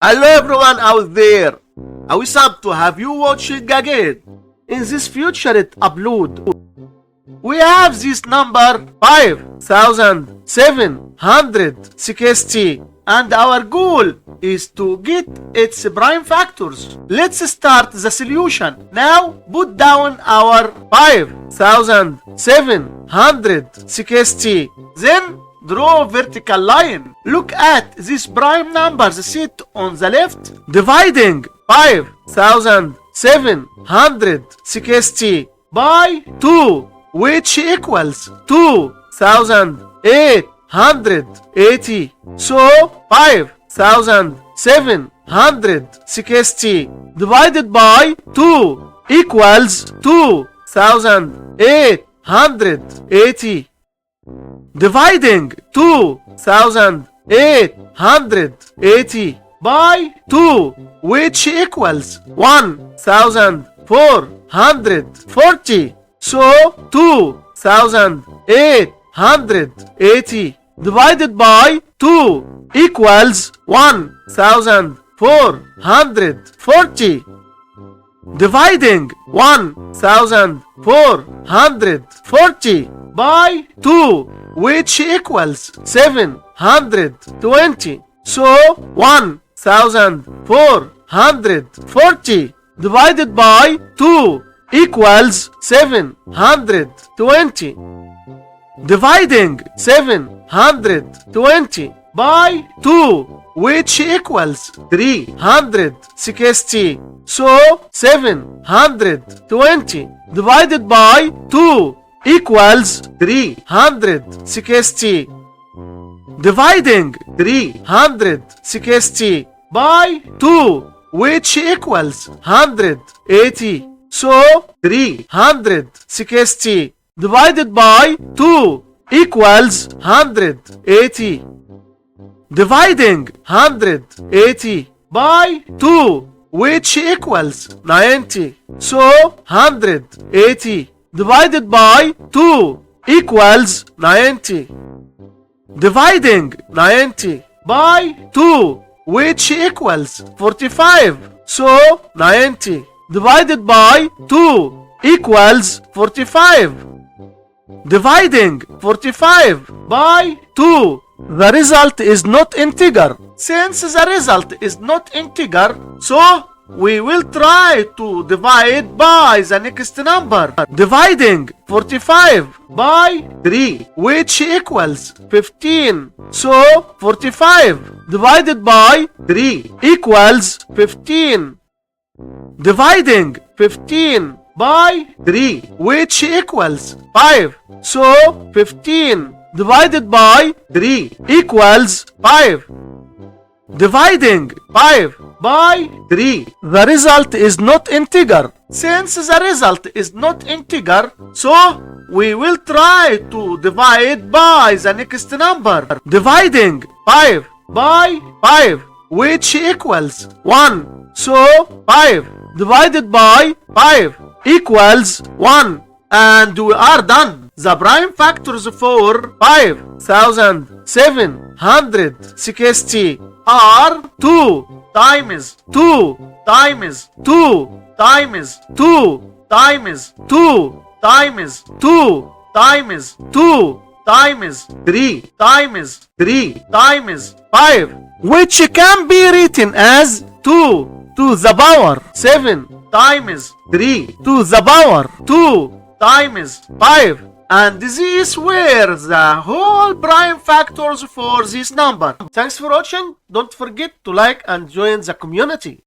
Hello everyone out there. I wish to have you watching again. In this future upload, we have this number 5760 and our goal is to get its prime factors. Let's start the solution. Now put down our 5760, then draw a vertical line. Look at these prime numbers set on the left. Dividing 5760 by 2, which equals 2880. So 5760 divided by 2 equals 2880. Dividing 2880 by 2, which equals 1440. So 2880 divided by 2 equals 1440. Dividing 1440 by 2, which equals 720. So 1440 divided by 2 equals 720. Dividing 720 by 2, which equals 360. So 720 divided by 2 equals 360. Dividing 360 by 2, which equals 180. So 360 divided by 2 equals 180. Dividing 180 by 2, which equals 90. So 180 divided by 2 equals 90. Dividing 90 by 2, which equals 45. So 90 divided by 2 equals 45. Dividing 45 by 2, the result is not integer. Since the result is not integer, so we will try to divide by the next number. Dividing 45 by 3, which equals 15. So 45 divided by 3 equals 15. Dividing 15 by 3, which equals 5. So 15 divided by 3 equals 5. Dividing 5 by 3, the result is not integer. Since the result is not integer, so we will try to divide by the next number. Dividing 5 by 5, which equals 1. So 5 divided by 5 equals 1. And we are done. The prime factors for 5760 are 2 times 2 times 2 times 2 times 2 times 2 times 2 times 3 times 3 times 5, which can be written as 2 to the power 7 times 3 to the power 2 times 5. And this were the whole prime factors for this number. Thanks for watching. Don't forget to like and join the community.